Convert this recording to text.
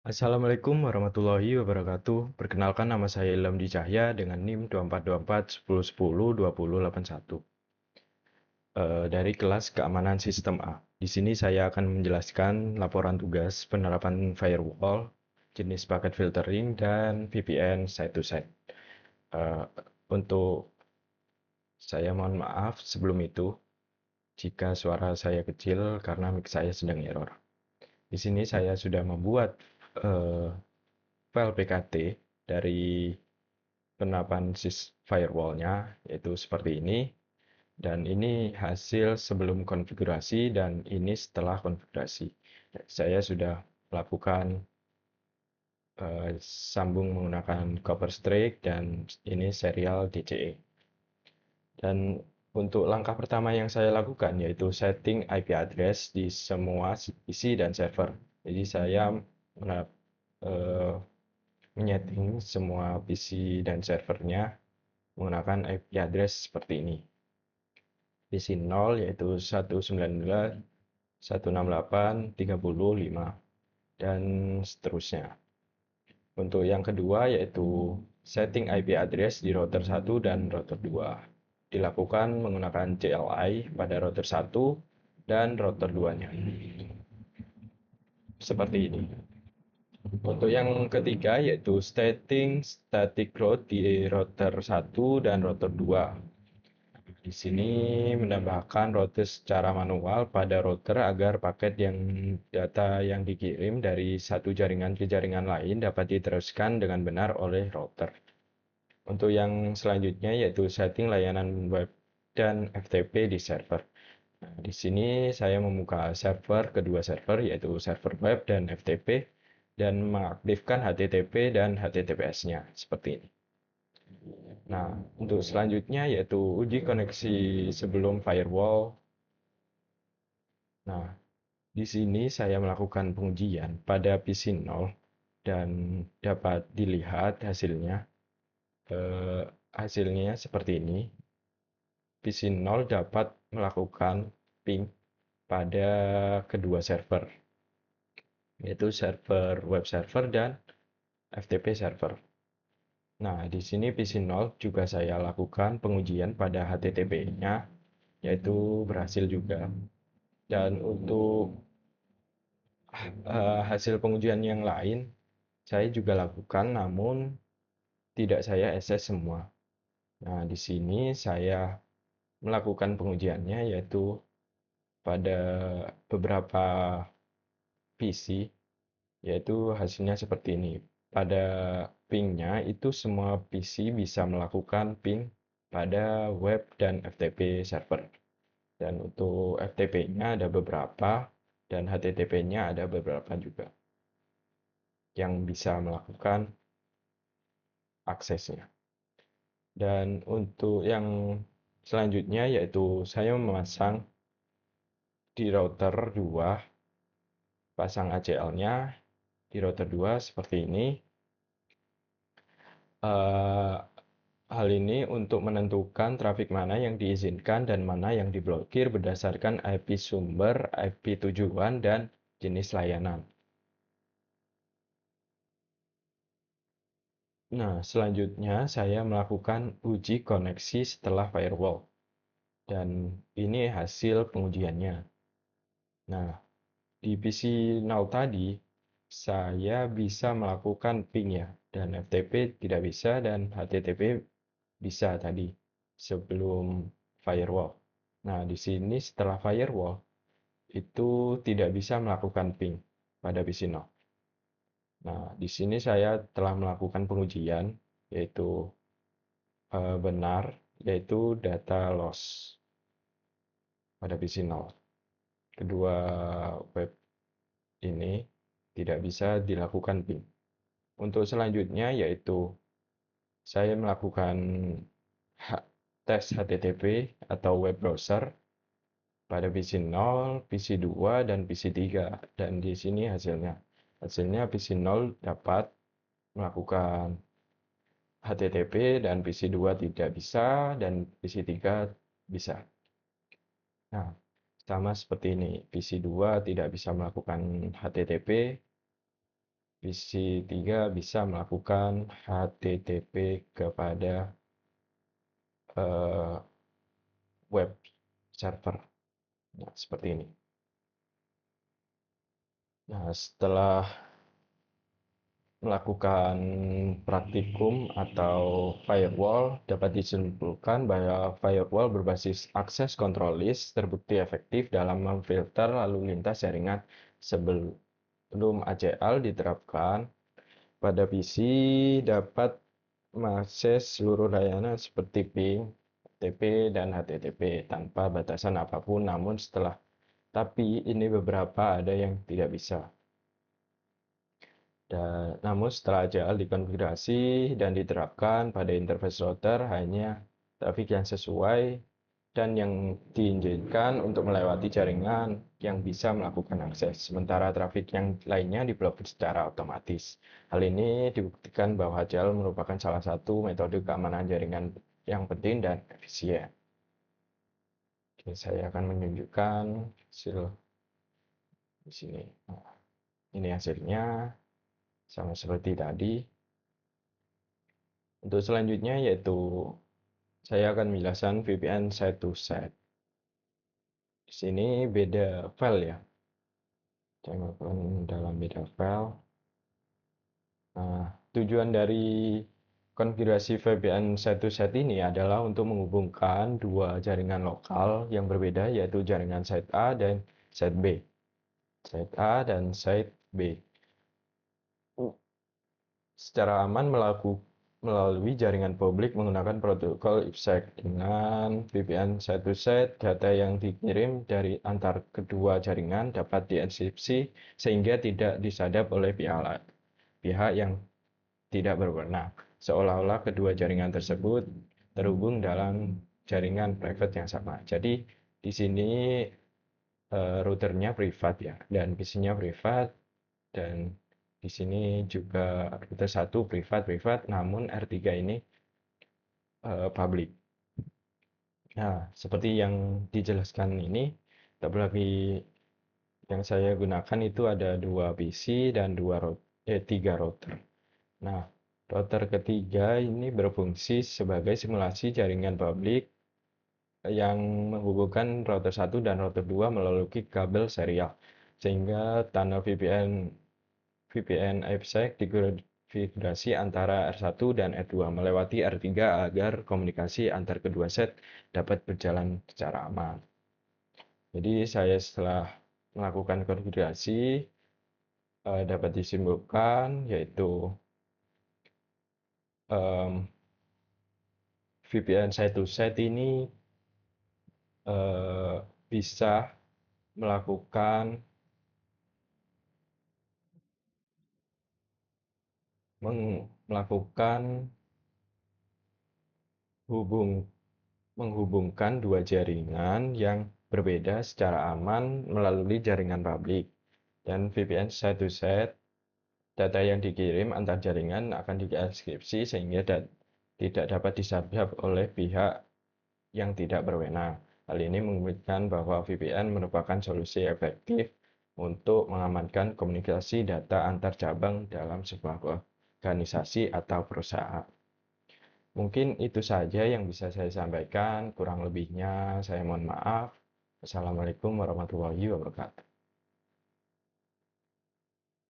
Assalamualaikum warahmatullahi wabarakatuh. Perkenalkan nama saya Ilham Di Cahya dengan NIM 2424 1010 2081 dari kelas Keamanan Sistem A. Di sini saya akan menjelaskan laporan tugas penerapan firewall, jenis paket filtering, dan VPN site to site. Untuk saya mohon maaf sebelum itu jika suara saya kecil karena mic saya sedang error. Di sini saya sudah membuat eh, file PKT dari penerapan firewall-nya, yaitu seperti ini. Dan ini hasil sebelum konfigurasi dan ini setelah konfigurasi. Saya sudah melakukan sambung menggunakan copper streak dan ini serial DCE. Dan untuk langkah pertama yang saya lakukan yaitu setting IP address di semua PC dan server. Jadi saya menyeting semua PC dan servernya menggunakan IP address seperti ini. PC 0 yaitu 192.168.30.5 dan seterusnya. Untuk yang kedua yaitu setting IP address di router 1 dan router 2. Dilakukan menggunakan CLI pada router 1 dan router 2-nya. Seperti ini. Untuk yang ketiga yaitu setting static route di router 1 dan router 2. Di sini menambahkan router secara manual pada router agar paket data yang dikirim dari satu jaringan ke jaringan lain dapat diteruskan dengan benar oleh router. Untuk yang selanjutnya yaitu setting layanan web dan FTP di server. Nah, di sini saya membuka kedua server yaitu server web dan FTP dan mengaktifkan HTTP dan HTTPS-nya seperti ini. Nah, untuk selanjutnya yaitu uji koneksi sebelum firewall. Nah, di sini saya melakukan pengujian pada PC 0 dan dapat dilihat hasilnya. Hasilnya seperti ini. PC 0 dapat melakukan ping pada kedua server, yaitu server web server dan FTP server. Nah, di sini PC 0 juga saya lakukan pengujian pada HTTP-nya, yaitu berhasil juga. Dan untuk hasil pengujian yang lain, saya juga lakukan, namun tidak saya akses semua. Nah, di sini saya melakukan pengujiannya, yaitu pada beberapa PC, yaitu hasilnya seperti ini. Pada pingnya itu semua PC bisa melakukan ping pada web dan FTP server. Dan untuk FTP-nya ada beberapa dan HTTP-nya ada beberapa juga yang bisa melakukan aksesnya. Dan untuk yang selanjutnya yaitu saya memasang di router 2, pasang ACL-nya di router 2 seperti ini. Eh, Hal ini untuk menentukan trafik mana yang diizinkan dan mana yang diblokir berdasarkan IP sumber, IP tujuan, dan jenis layanan. Nah, selanjutnya saya melakukan uji koneksi setelah firewall. Dan ini hasil pengujiannya. Nah, di PC Now tadi, saya bisa melakukan ping ya, dan FTP tidak bisa, dan HTTP bisa tadi, sebelum firewall. Nah, di sini setelah firewall, itu tidak bisa melakukan ping pada PC Now. Nah, di sini saya telah melakukan pengujian, yaitu benar, yaitu data loss pada PC Now. Kedua web ini tidak bisa dilakukan ping. Untuk selanjutnya yaitu saya melakukan tes HTTP atau web browser pada PC 0, PC 2, dan PC 3. Dan di sini hasilnya. Hasilnya PC 0 dapat melakukan HTTP dan PC 2 tidak bisa dan PC 3 bisa. Nah, sama seperti ini. PC 2 tidak bisa melakukan HTTP, PC3 bisa melakukan HTTP kepada eh, web server. Nah, seperti ini. Nah, setelah melakukan praktikum atau firewall, dapat disimpulkan bahwa firewall berbasis akses control list terbukti efektif dalam memfilter lalu lintas jaringan sebelum ACL diterapkan pada PC dapat mengakses seluruh layanan seperti ping, FTP, dan HTTP tanpa batasan apapun. Tapi ini beberapa ada yang tidak bisa. Namun setelah JL dikonfigurasi dan diterapkan pada interface router hanya trafik yang sesuai dan yang diizinkan untuk melewati jaringan yang bisa melakukan akses, sementara trafik yang lainnya diblokir secara otomatis. Hal ini dibuktikan bahwa JL merupakan salah satu metode keamanan jaringan yang penting dan efisien. Oke, saya akan menunjukkan hasil di sini. Nah, ini hasilnya sama seperti tadi. Untuk selanjutnya yaitu saya akan menjelaskan VPN site to site. Di sini beda file ya. Saya akan dalam beda file. Nah, tujuan dari konfigurasi VPN site to site ini adalah untuk menghubungkan dua jaringan lokal yang berbeda yaitu jaringan site A dan site B. Site A dan site B. Secara aman melalui jaringan publik menggunakan protokol IPsec. Dengan VPN site to site, data yang dikirim dari antar kedua jaringan dapat dienkripsi sehingga tidak disadap oleh pihak yang tidak berwenang, seolah-olah kedua jaringan tersebut terhubung dalam jaringan private yang sama. Jadi di sini routernya privat ya, dan PC-nya privat, dan di sini juga router 1 privat, namun R3 ini public. Nah, seperti yang dijelaskan ini, topologi yang saya gunakan itu ada 2 PC dan 3 router. Nah, router ketiga ini berfungsi sebagai simulasi jaringan publik yang menghubungkan router 1 dan router 2 melalui kabel serial. Sehingga tunnel VPN IPsec dikonfigurasi antara R1 dan R2 melewati R3 agar komunikasi antar kedua set dapat berjalan secara aman. Jadi saya setelah melakukan konfigurasi dapat disimpulkan yaitu VPN site to site ini bisa melakukan menghubungkan dua jaringan yang berbeda secara aman melalui jaringan publik. Dan VPN site to site, data yang dikirim antar jaringan akan dienkripsi sehingga tidak dapat disadap oleh pihak yang tidak berwenang. Hal ini membuktikan bahwa VPN merupakan solusi efektif untuk mengamankan komunikasi data antar cabang dalam sebuah organisasi atau perusahaan. Mungkin itu saja yang bisa saya sampaikan, kurang lebihnya saya mohon maaf. Wassalamualaikum warahmatullahi wabarakatuh.